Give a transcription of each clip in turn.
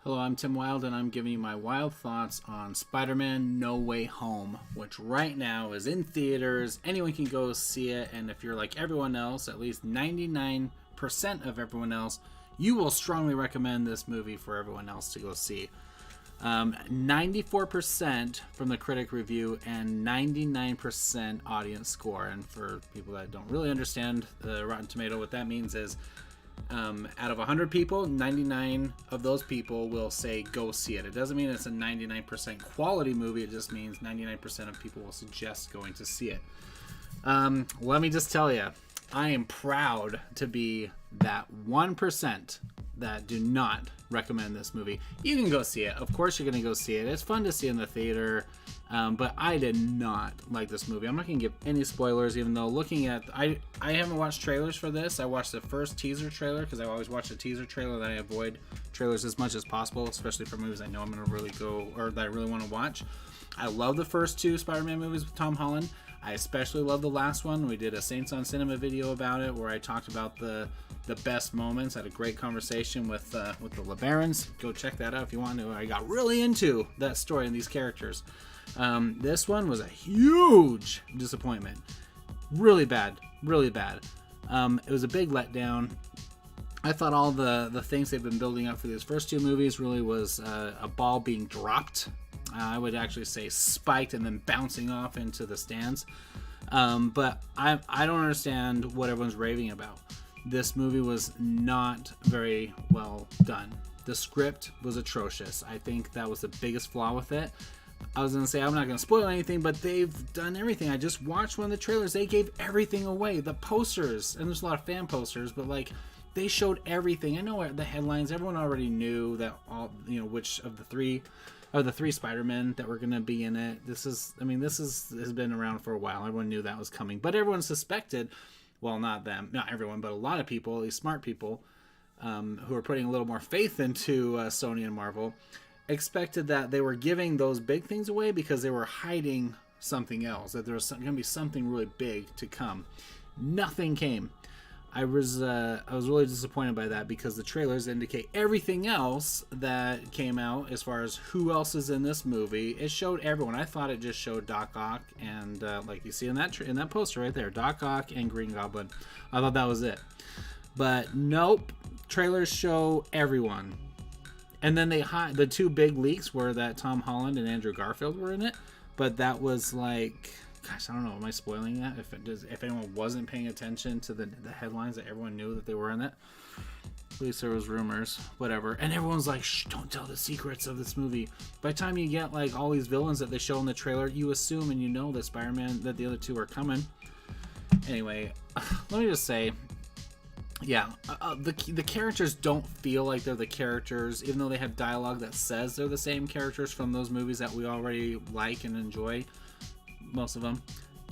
Hello, I'm Tim Wilde, and I'm giving you my wild thoughts on Spider-Man No Way Home, which right now is in theaters. Anyone can go see it, and if you're like everyone else, at least 99% of everyone else, you will strongly recommend this movie for everyone else to go see. 94% from the critic review and 99% audience score. And for people that don't really understand the Rotten Tomato, what that means is out of 100 people, 99 of those people will say go see it. It doesn't mean it's a 99% quality movie. It just means 99% of people will suggest going to see it. Let me just tell you, I am proud to be that 1% that do not recommend this movie. You can go see it. Of course you're going to go see it. It's fun to see in the theater. But I did not like this movie. I'm not going to give any spoilers, even though looking at... I haven't watched trailers for this. I watched the first teaser trailer, because I always watch a teaser trailer. That I avoid trailers as much as possible, especially for movies I know I'm going to really go... or that I really want to watch. I love the first two Spider-Man movies with Tom Holland. I especially love the last one. We did a Saints on Cinema video about it, where I talked about the best moments. I had a great conversation with the LeBarons. Go check that out if you want to. I got really into that story and these characters. This one was a huge disappointment. Really bad. It was a big letdown. I thought all the things they've been building up for these first two movies really was a ball being dropped. I would actually say spiked and then bouncing off into the stands. But I don't understand what everyone's raving about. This movie was not very well done. The script was atrocious. I think that was the biggest flaw with it. I was going to say, I'm not going to spoil anything, but they've done everything. I just watched one of the trailers. They gave everything away. The posters, and there's a lot of fan posters, but like, they showed everything. I know the headlines. Everyone already knew that which of the three Spider-Men that were going to be in it. This has been around for a while. Everyone knew that was coming, but everyone suspected, well, not everyone, but a lot of people, at least smart people, who are putting a little more faith into Sony and Marvel, expected that they were giving those big things away because they were hiding something else, that there was going to be something really big to come. Nothing came. I was really disappointed by that, because the trailers indicate everything else that came out as far as who else is in this movie. It showed everyone. I thought it just showed Doc Ock and like you see in that poster right there, Doc Ock and Green Goblin. I thought that was it, but nope. Trailers show everyone. And then the two big leaks were that Tom Holland and Andrew Garfield were in it, but that was like, gosh, I don't know. Am I spoiling that? If anyone wasn't paying attention to the headlines, that everyone knew that they were in it. At least there was rumors, whatever. And everyone's like, shh, don't tell the secrets of this movie. By the time you get like all these villains that they show in the trailer, you assume and you know that Spider-Man, that the other two are coming. Anyway, let me just say, yeah, the characters don't feel like they're the characters, even though they have dialogue that says they're the same characters from those movies that we already like and enjoy. Most of them,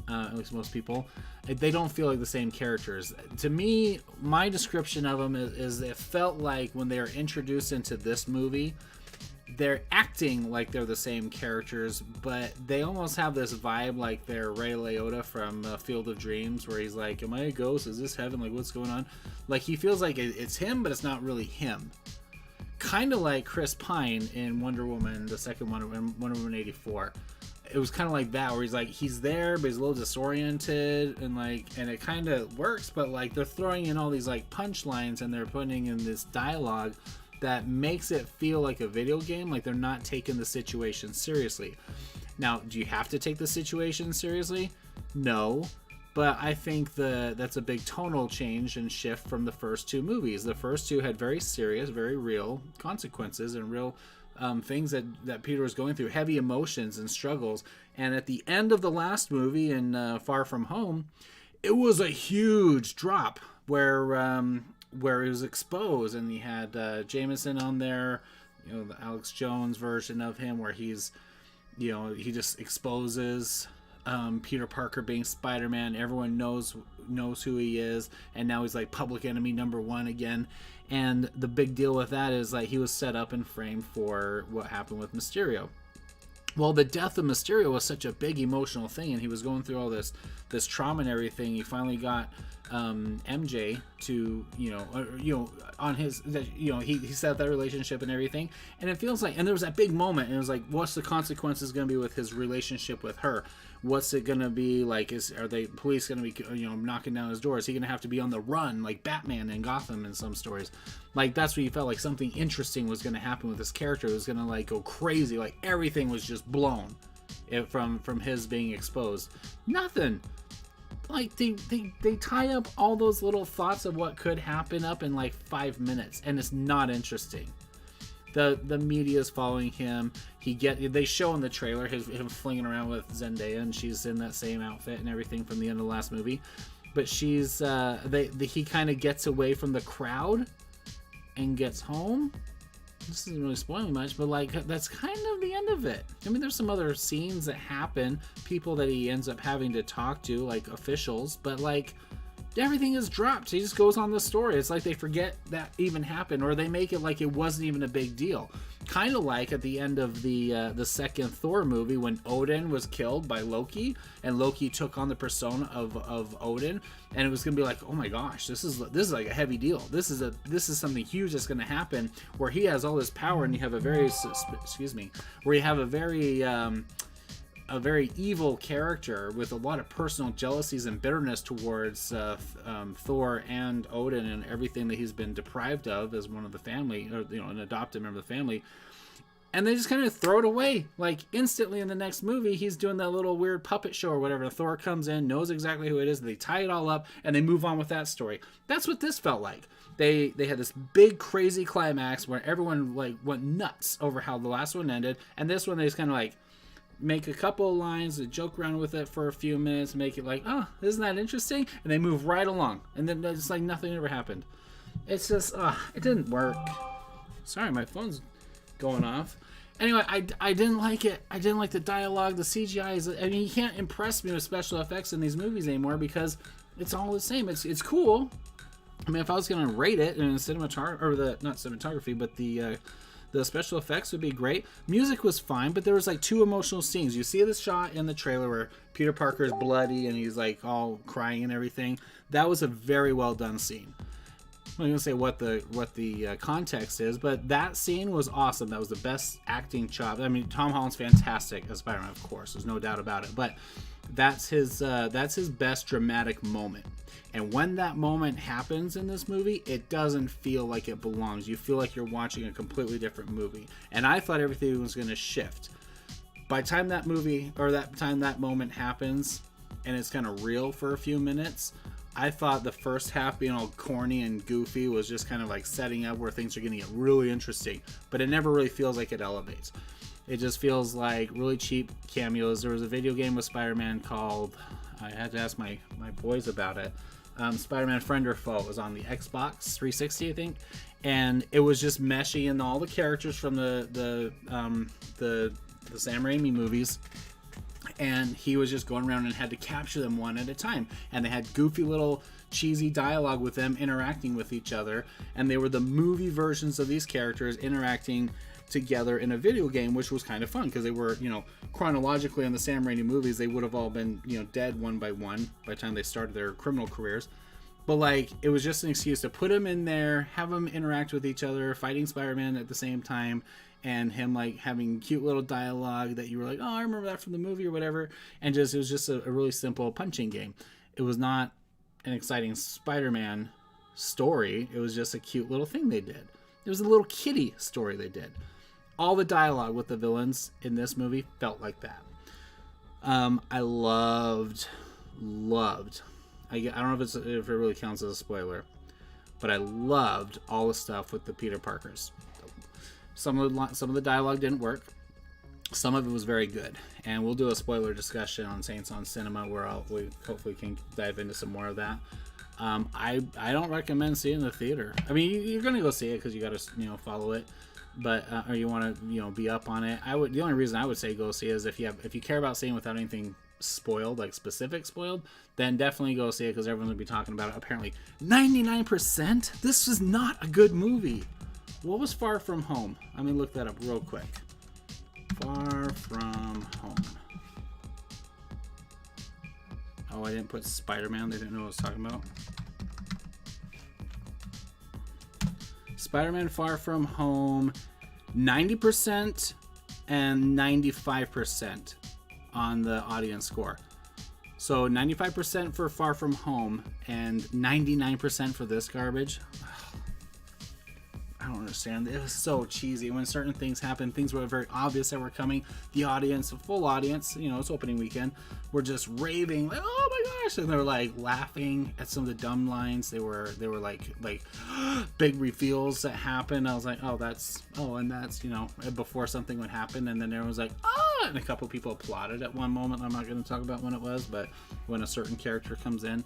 at least most people, they don't feel like the same characters. To me, my description of them is it felt like when they were introduced into this movie, they're acting like they're the same characters, but they almost have this vibe like they're Ray Liotta from Field of Dreams, where he's like, am I a ghost? Is this heaven? Like, what's going on? Like, he feels like it's him, but it's not really him. Kind of like Chris Pine in Wonder Woman, the second Wonder Woman 84. It was kind of like that, where he's there, but he's a little disoriented, and it kind of works, but like they're throwing in all these like punchlines and they're putting in this dialogue that makes it feel like a video game, like they're not taking the situation seriously. Now, do you have to take the situation seriously? No, but I think that's a big tonal change and shift from the first two movies. The first two had very serious, very real consequences and real things that Peter was going through, heavy emotions and struggles. And at the end of the last movie, in Far From Home, it was a huge drop where he was exposed, and he had Jameson on there, the Alex Jones version of him, where he just exposes Peter Parker being Spider-Man. Everyone knows who he is, and now he's like public enemy number one again. And the big deal with that is like he was set up and framed for what happened with Mysterio. Well, the death of Mysterio was such a big emotional thing, and he was going through all this trauma and everything. He finally got MJ to, on his, he set up that relationship and everything, and it feels like, and there was that big moment, and it was like, what's the consequences going to be with his relationship with her? What's it going to be like? Are they police going to be, knocking down his door? Is he going to have to be on the run like Batman in Gotham in some stories? Like, that's what you felt like something interesting was going to happen with this character. It was going to like go crazy, like everything was just blown from his being exposed. Nothing. Like, they tie up all those little thoughts of what could happen up in like 5 minutes, and it's not interesting. The media is following him. They show in the trailer him flinging around with Zendaya, and she's in that same outfit and everything from the end of the last movie. But she's he kind of gets away from the crowd and gets home. This isn't really spoiling much, but like, that's kind of the end of it. I mean, there's some other scenes that happen, people that he ends up having to talk to, like officials, but like, everything is dropped. He just goes on the story. It's like they forget that even happened, or they make it like it wasn't even a big deal. Kind of like at the end of the second Thor movie, when Odin was killed by Loki, and Loki took on the persona of Odin, and it was gonna be like, oh my gosh, this is like a heavy deal. This is something huge that's gonna happen, where he has all this power, and you have a very evil character with a lot of personal jealousies and bitterness towards Thor and Odin and everything that he's been deprived of as one of the family, or an adopted member of the family. And they just kind of throw it away. Like, instantly in the next movie, he's doing that little weird puppet show or whatever. Thor comes in, knows exactly who it is, they tie it all up, and they move on with that story. That's what this felt like. They had this big, crazy climax where everyone like went nuts over how the last one ended, and this one they just kind of like make a couple of lines, joke around with it for a few minutes, make it like, oh, isn't that interesting? And they move right along. And then it's like nothing ever happened. It's just, it didn't work. Sorry, my phone's going off. Anyway, I didn't like it. I didn't like the dialogue. The CGI is, I mean, you can't impress me with special effects in these movies anymore because it's all the same. It's cool. I mean, if I was going to rate it in cinematography, or not cinematography, but the special effects would be great. Music was fine, but there was like two emotional scenes. You see this shot in the trailer where Peter Parker is bloody and he's like all crying and everything. That was a very well done scene. I'm not gonna say what the context is, but that scene was awesome. That was the best acting job. I mean, Tom Holland's fantastic as Spider-Man, of course. There's no doubt about it. But that's his best dramatic moment. And when that moment happens in this movie, it doesn't feel like it belongs. You feel like you're watching a completely different movie. And I thought everything was going to shift. By the time that moment happens, and it's kind of real for a few minutes, I thought the first half being all corny and goofy was just kind of like setting up where things are going to get really interesting. But it never really feels like it elevates. It just feels like really cheap cameos. There was a video game with Spider-Man called, I had to ask my boys about it, Spider-Man Friend or Foe. It was on the Xbox 360, I think, and it was just meshing in all the characters from the Sam Raimi movies, and he was just going around and had to capture them one at a time, and they had goofy little cheesy dialogue with them interacting with each other, and they were the movie versions of these characters interacting together in a video game, which was kind of fun because they were, chronologically in the Sam Raimi movies, they would have all been, dead one by one by the time they started their criminal careers. But like, it was just an excuse to put them in there, have them interact with each other, fighting Spider-Man at the same time, and him like having cute little dialogue that you were like, oh, I remember that from the movie or whatever. And it was just a really simple punching game. It was not an exciting Spider-Man story. It was just a cute little thing they did. It was a little kiddie story they did. All the dialogue with the villains in this movie felt like that. I loved. I don't know if it really counts as a spoiler, but I loved all the stuff with the Peter Parkers. Some of the dialogue didn't work. Some of it was very good, and we'll do a spoiler discussion on Saints on Cinema where we hopefully can dive into some more of that. I don't recommend seeing it in the theater. I mean, you're gonna go see it because you got to follow it. But or you want to be up on it. The only reason I would say go see it is if you care about seeing without anything spoiled, like specific spoiled, then definitely go see it because everyone's gonna be talking about it. Apparently 99%. This was not a good movie. What was Far From Home? Let me look that up real quick. Far From Home. Oh, I didn't put Spider-Man. They didn't know what I was talking about. Spider-Man Far From Home, 90% and 95% on the audience score. So 95% for Far From Home and 99% for this garbage. I don't understand. It was so cheesy. When certain things happen, things were very obvious that were coming. The audience, a full audience, you know, it's opening weekend, were just raving, like, oh my gosh, and they were like laughing at some of the dumb lines. They were like big reveals that happened. I was like, and that's, you know, before something would happen, and then everyone was like, oh, and a couple people applauded at one moment. I'm not going to talk about when it was, but when a certain character comes in.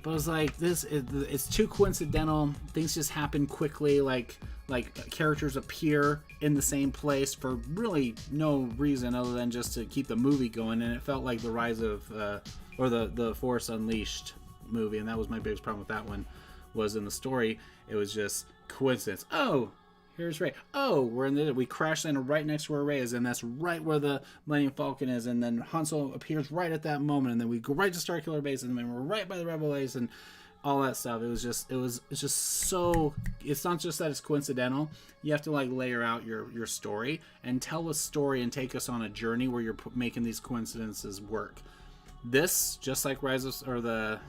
But I was like, it's too coincidental. Things just happen quickly, like characters appear in the same place for really no reason other than just to keep the movie going. And it felt like the Rise of, or the Force Unleashed movie, and that was my biggest problem with that one, was in the story. It was just coincidence. Oh, here's Rey. Oh, we crash land right next to where Rey is, and that's right where the Millennium Falcon is, and then Han Solo appears right at that moment, and then we go right to Starkiller Base, and then we're right by the Rebel Base, and all that stuff. It's just so, it's not just that it's coincidental. You have to like layer out your story and tell a story and take us on a journey where you're making these coincidences work. This, just like the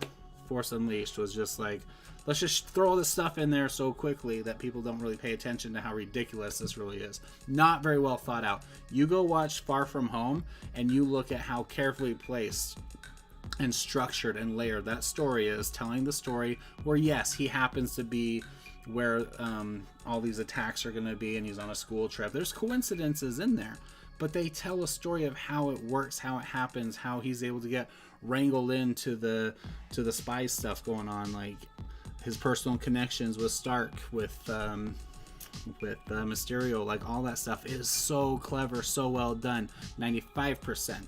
Force Unleashed, was just like, let's just throw all this stuff in there so quickly that people don't really pay attention to how ridiculous this really is. Not very well thought out. You go watch Far From Home and you look at how carefully placed and structured and layered that story is, telling the story where, yes, he happens to be where all these attacks are going to be, and he's on a school trip. There's coincidences in there, but they tell a story of how it works, how it happens, how he's able to get wrangled into the spy stuff going on, like his personal connections with Stark, with Mysterio, like all that stuff is so clever, so well done. 95%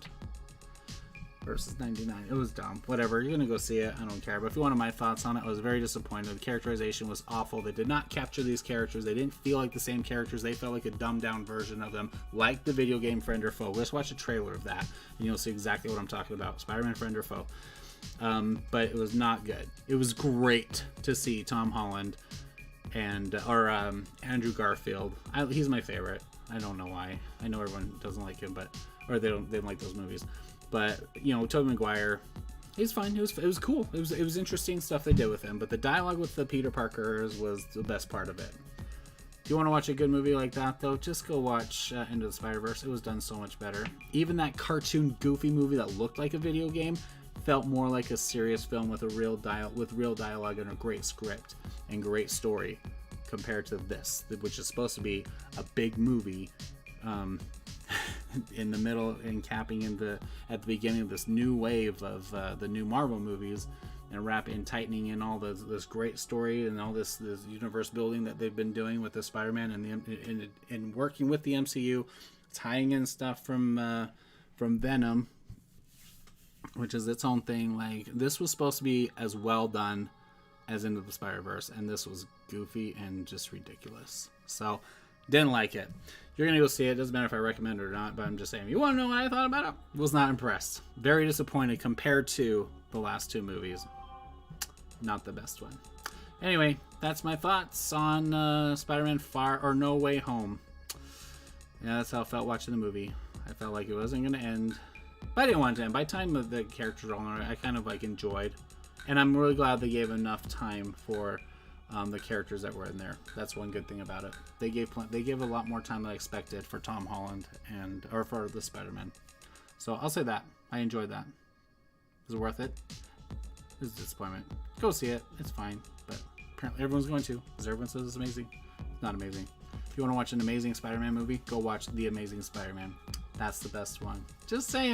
versus 99. It was dumb. Whatever, you're gonna go see it, I don't care. But if you wanted my thoughts on it, I was very disappointed. The characterization was awful. They did not capture these characters. They didn't feel like the same characters. They felt like a dumbed down version of them, like the video game Friend or Foe. Let's watch a trailer of that and you'll see exactly what I'm talking about. Spider-Man Friend or Foe. But it was not good. It was great to see Tom Holland and Andrew Garfield. He's my favorite. I don't know why. I know everyone doesn't like him, or they don't like those movies. But you know, Tobey Maguire, he's fine. It was cool. It was interesting stuff they did with him. But the dialogue with the Peter Parkers was the best part of it. If you want to watch a good movie like that, though, just go watch Into the Spider-Verse. It was done so much better. Even that cartoon, goofy movie that looked like a video game felt more like a serious film with real dialogue and a great script and great story compared to this, which is supposed to be a big movie in the middle and capping at the beginning of this new wave of the new Marvel movies, and tightening in all this great story and all this universe building that they've been doing with the Spider-Man and working with the MCU, tying in stuff from Venom, which is its own thing. Like, this was supposed to be as well done as Into the Spider-Verse, and this was goofy and just ridiculous. So, didn't like it. You're gonna go see it. Doesn't matter if I recommend it or not, but I'm just saying, you want to know what I thought about it? Was not impressed. Very disappointed compared to the last two movies. Not the best one. Anyway, that's my thoughts on Spider-Man Far or No Way Home. Yeah, that's how I felt watching the movie. I felt like it wasn't gonna end, but I didn't want it to end. By the time the characters are all in, I kind of like enjoyed, and I'm really glad they gave enough time for the characters that were in there. That's one good thing about it. They gave a lot more time than I expected for Tom Holland or for the Spider-Man. So I'll say that I enjoyed that. Was it worth it? It was a disappointment. Go see it. It's fine, but apparently everyone's going to, because everyone says it's amazing. It's not amazing. If you want to watch an amazing Spider-Man movie, go watch The Amazing Spider-Man. That's the best one. Just saying.